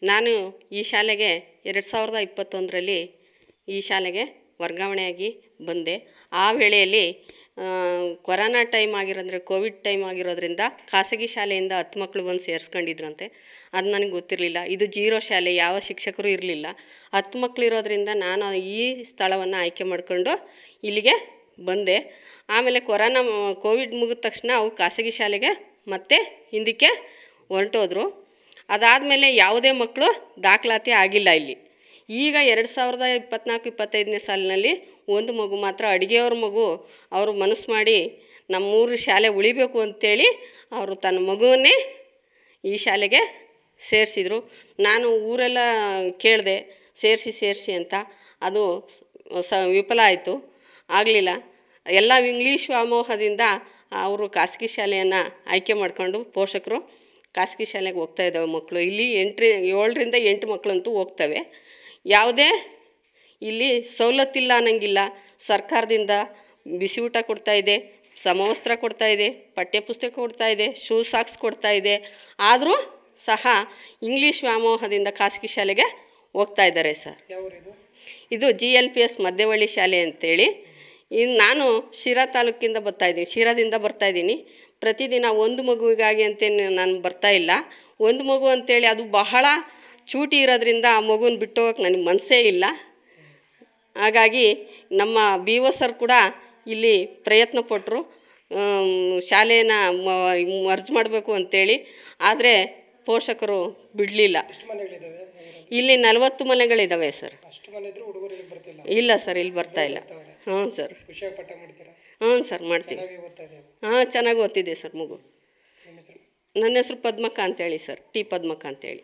ನಾನು ಈ ಶಾಲೆಗೆ 2021ರಲ್ಲಿ ಈ ಶಾಲೆಗೆ ವರ್ಗಾವಣೆಯಾಗಿ ಬಂದೆ. ಆ ವೇಳೆಯಲ್ಲಿ ಕೊರೋನಾ ಟೈಮ್ ಆಗಿರೋದ್ರೆ ಕೋವಿಡ್ ಟೈಮ್ ಆಗಿರೋದ್ರಿಂದ ಖಾಸಗಿ ಶಾಲೆಯಿಂದ 10 ಮಕ್ಕಳು ಬಂದು ಸೇರಿಸ್ಕೊಂಡಿದ್ರಂತೆ. ಅದು ನನಗೆ ಗೊತ್ತಿರಲಿಲ್ಲ. ಇದು ಜೀರೋ ಶಾಲೆ, ಯಾವ ಶಿಕ್ಷಕರು ಇರಲಿಲ್ಲ. 10 ಮಕ್ಕಳು ಇರೋದ್ರಿಂದ ನಾನು ಈ ಸ್ಥಳವನ್ನು ಆಯ್ಕೆ ಮಾಡಿಕೊಂಡು ಇಲ್ಲಿಗೆ ಬಂದೆ. ಆಮೇಲೆ ಕೋವಿಡ್ ಮುಗಿದ ತಕ್ಷಣ ಅವು ಖಾಸಗಿ ಶಾಲೆಗೆ ಮತ್ತೆ ಹಿಂದಕ್ಕೆ ಹೊರಟೋದ್ರು. ಅದಾದಮೇಲೆ ಯಾವುದೇ ಮಕ್ಕಳು ದಾಖಲಾತಿ ಆಗಿಲ್ಲ ಇಲ್ಲಿ. ಈಗ 2024-25ನೇ ಸಾಲಿನಲ್ಲಿ ಒಂದು ಮಗು ಮಾತ್ರ, ಅಡುಗೆಯವ್ರ ಮಗು, ಅವರು ಮನಸ್ಸು ಮಾಡಿ ನಮ್ಮೂರು ಶಾಲೆ ಉಳಿಬೇಕು ಅಂತೇಳಿ ಅವರು ತನ್ನ ಮಗುವನ್ನೇ ಈ ಶಾಲೆಗೆ ಸೇರಿಸಿದರು. ನಾನು ಊರೆಲ್ಲ ಕೇಳಿದೆ ಸೇರಿಸಿ ಅಂತ. ಅದು ವಿಫಲ ಆಯಿತು, ಆಗಲಿಲ್ಲ. ಎಲ್ಲ ಇಂಗ್ಲೀಷ್ ವ್ಯಾಮೋಹದಿಂದ ಅವರು ಖಾಸಗಿ ಶಾಲೆಯನ್ನು ಆಯ್ಕೆ ಮಾಡಿಕೊಂಡು ಪೋಷಕರು ಖಾಸಗಿ ಶಾಲೆಗೆ ಹೋಗ್ತಾಯಿದ್ದಾವೆ ಮಕ್ಕಳು. ಇಲ್ಲಿ 7ರಿಂದ 8 ಮಕ್ಕಳಂತೂ ಹೋಗ್ತವೆ. ಯಾವುದೇ ಇಲ್ಲಿ ಸವಲತ್ತಿಲ್ಲ ಅನ್ನಂಗಿಲ್ಲ. ಸರ್ಕಾರದಿಂದ ಬಿಸಿ ಊಟ ಕೊಡ್ತಾಯಿದೆ, ಸಮವಸ್ತ್ರ ಕೊಡ್ತಾಯಿದೆ, ಪಠ್ಯಪುಸ್ತಕ ಕೊಡ್ತಾಯಿದೆ, ಶೂ ಸಾಕ್ಸ್ ಕೊಡ್ತಾಯಿದೆ. ಆದರೂ ಸಹ ಇಂಗ್ಲೀಷ್ ವ್ಯಾಮೋಹದಿಂದ ಖಾಸಗಿ ಶಾಲೆಗೆ ಹೋಗ್ತಾಯಿದ್ದಾರೆ ಸರ್. ಇದು GLPS ಮಧ್ಯವಳ್ಳಿ ಶಾಲೆ ಅಂತೇಳಿ. ನಾನು ಶಿರಾ ತಾಲೂಕಿಂದ ಶಿರಾದಿಂದ ಬರ್ತಾಯಿದ್ದೀನಿ. ಪ್ರತಿದಿನ ಒಂದು ಮಗುವಿಗಾಗಿ ಅಂತೇನು ನಾನು ಬರ್ತಾಯಿಲ್ಲ. ಒಂದು ಮಗು ಅಂತೇಳಿ ಅದು ಬಹಳ ಚೂಟಿ ಇರೋದ್ರಿಂದ ಆ ಮಗುನ ಬಿಟ್ಟು ಹೋಗೋಕ್ಕೆ ನನಗೆ ಮನಸ್ಸೇ ಇಲ್ಲ. ಹಾಗಾಗಿ ನಮ್ಮ BO ಸರ್ ಕೂಡ ಇಲ್ಲಿ ಪ್ರಯತ್ನ ಪಟ್ಟರು ಶಾಲೆನ ಮರ್ಜ್ ಮಾಡಬೇಕು ಅಂತೇಳಿ. ಆದರೆ ಪೋಷಕರು ಬಿಡಲಿಲ್ಲ. ಇಲ್ಲಿ 40 ಮನೆಗಳಿದ್ದಾವೆ ಸರ್. ಇಲ್ಲ ಸರ್, ಇಲ್ಲಿ ಬರ್ತಾಯಿಲ್ಲ. ಹ್ಞೂ ಸರ್. ಹ್ಞೂ ಸರ್, ಮಾಡ್ತೀನಿ. ಚೆನ್ನಾಗಿ ಓದ್ತಿದ್ದೆ ಸರ್ ಮಗು. ನನ್ನ ಹೆಸರು ಪದ್ಮಕ್ಕ ಅಂತೇಳಿ ಸರ್, T ಪದ್ಮಕ್ಕ ಅಂತೇಳಿ.